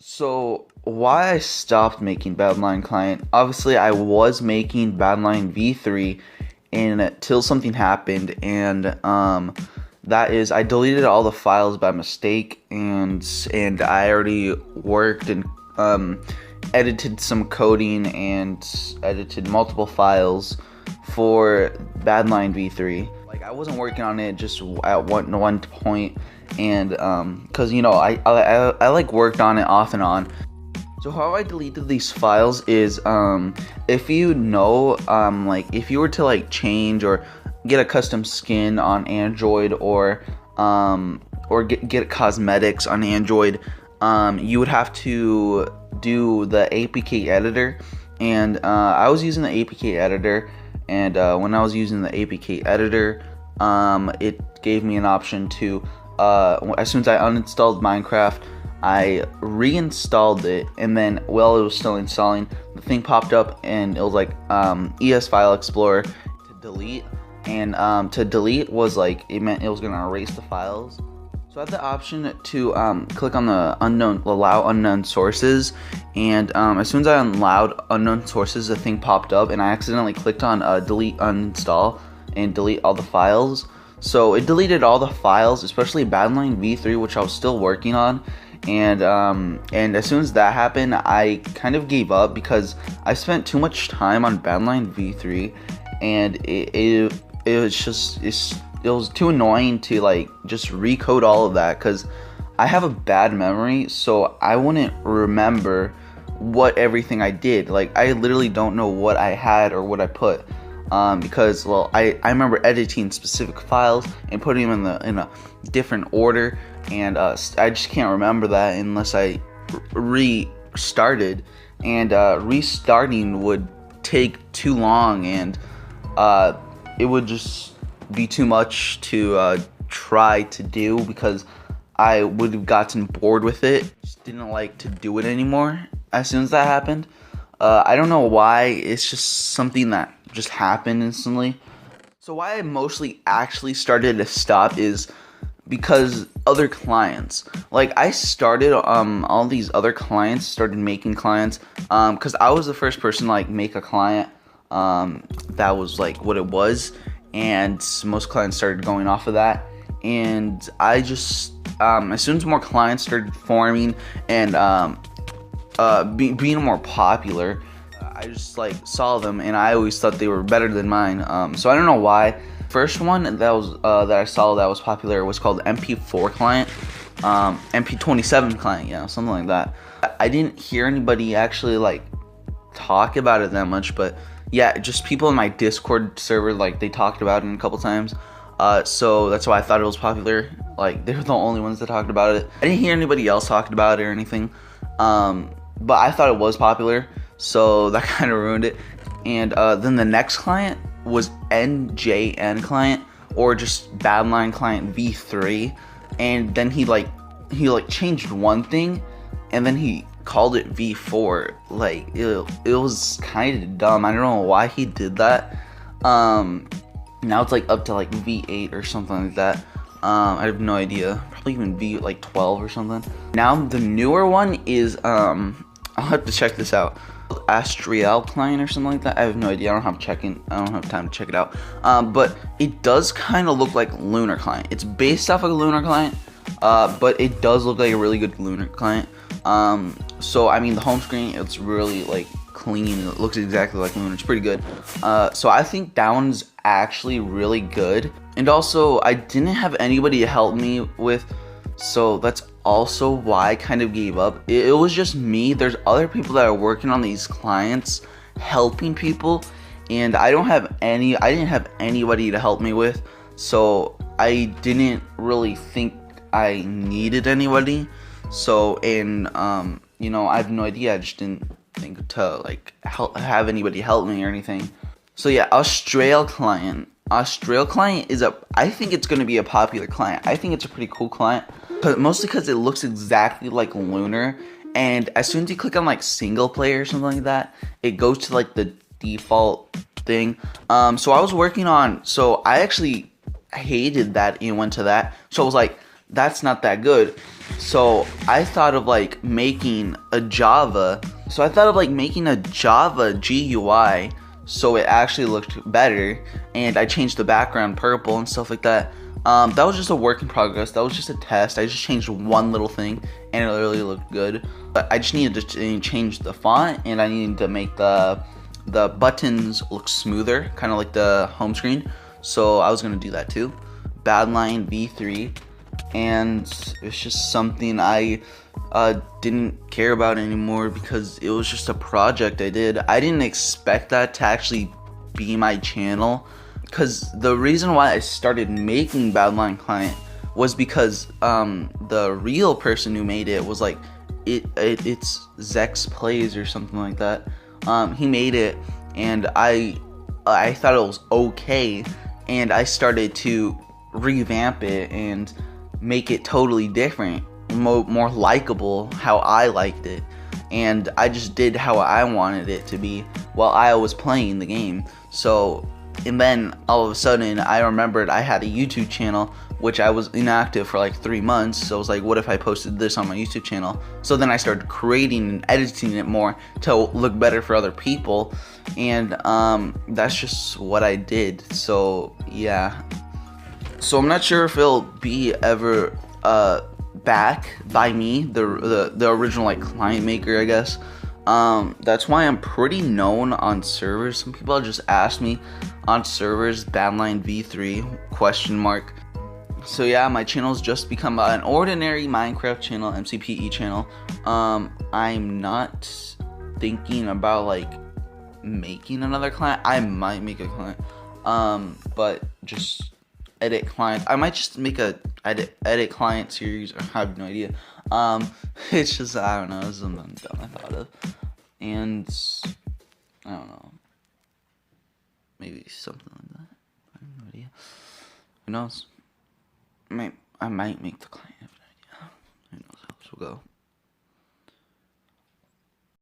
So why I stopped making Badlion client? Obviously, I was making Badlion V3 until something happened, and that is I deleted all the files by mistake, and I already worked and edited some coding and edited multiple files for Badlion V3. Like I wasn't working on it just at one point, and because I like worked on it off and on. So how I deleted these files is if you know like if you were to like change or get a custom skin on Android or get cosmetics on Android, you would have to do the APK editor, and I was using the APK editor, and when I was using the APK editor, it gave me an option to as soon as I uninstalled Minecraft, I reinstalled it, and then while it was still installing, the thing popped up and it was like ES File Explorer to delete, and to delete was like it meant it was gonna erase the files. So I had the option to click on the allow unknown sources, and as soon as I allowed unknown sources, the thing popped up, and I accidentally clicked on delete uninstall and delete all the files. So it deleted all the files, especially Badlion V3, which I was still working on. And as soon as that happened, I kind of gave up because I spent too much time on Badlion V3, and it was too annoying to like just recode all of that, because I have a bad memory, so I wouldn't remember what everything I did. Like I literally don't know what I had or what I put. Because I remember editing specific files and putting them in a different order, and I just can't remember that unless I restarted, and restarting would take too long, and it would just be too much to try to do, because I would have gotten bored with it. Just didn't like to do it anymore as soon as that happened. I don't know why, it's just something that just happened instantly. So why I mostly actually started to stop is because other clients, like I started all these other clients started making clients, because I was the first person to like make a client, that was like what it was, and most clients started going off of that, and I just as soon as more clients started forming and being more popular, I just like saw them, and I always thought they were better than mine. So I don't know why. First one that was that I saw that was popular was called MP4 client, MP27 client, yeah, something like that. I didn't hear anybody actually like talk about it that much, but yeah, just people in my Discord server, like they talked about it a couple times. So that's why I thought it was popular. Like they were the only ones that talked about it. I didn't hear anybody else talking about it or anything. But I thought it was popular, so that kind of ruined it. And then the next client was NJN client, or just Badlion client V3, and then he changed one thing, and then he called it V4. Like it was kind of dumb. I don't know why he did that. Now it's like up to like V8 or something like that. I have no idea. Probably even V like 12 or something. Now the newer one is I'll have to check this out. Astriel client or something like that. I have no idea. I don't have time to check it out. But it does kind of look like Lunar client. It's based off of a Lunar client, but it does look like a really good Lunar client. So I mean, the home screen, it's really like clean. It looks exactly like Lunar. It's pretty good. So I think that one's actually really good. And also, I didn't have anybody to help me with, so that's also why I kind of gave up. It was just me. There's other people that are working on these clients, helping people, and I didn't have anybody to help me with, so I didn't really think I needed anybody. So, and I have no idea. I just didn't think to like have anybody help me or anything. So yeah, Australia client is I think it's going to be a popular client. I think it's a pretty cool client, mostly because it looks exactly like Lunar, and as soon as you click on like single player or something like that, it goes to like the default thing. So I actually hated that it went to that, so I was like, that's not that good. So I thought of like making a Java. So I thought of like making a Java GUI so it actually looked better, and I changed the background purple and stuff like that. That was just a work in progress. That was just a test. I just changed one little thing, and it really looked good. But I just needed to change the font, and I needed to make the buttons look smoother, kind of like the home screen. So I was gonna do that too. Badlion V3, and it's just something I didn't care about anymore because it was just a project I did. I didn't expect that to actually be my channel, because the reason why I started making Badlion Client was because the real person who made it was like, it's Zex Plays or something like that. He made it, and I thought it was okay, and I started to revamp it and make it totally different, more likable, how I liked it, and I just did how I wanted it to be while I was playing the game. So, and then all of a sudden I remembered I had a YouTube channel, which I was inactive for like 3 months. So I was like, what if I posted this on my YouTube channel? So then I started creating and editing it more to look better for other people, and that's just what I did. So yeah. So I'm not sure if it'll be ever back by me, the original like client maker, I guess. That's why I'm pretty known on servers. Some people just ask me on servers, Badlion V3 question mark. So yeah, my channel's just become an ordinary Minecraft channel, MCPE channel. I'm not thinking about like making another client. I might make a client, but just edit client. I might just make a edit client series, or I have no idea. It's just, I don't know, it's something dumb I thought of, and I don't know, maybe something like that. I have no idea. Who knows? I might make the client. I have no idea. Who knows how this will go.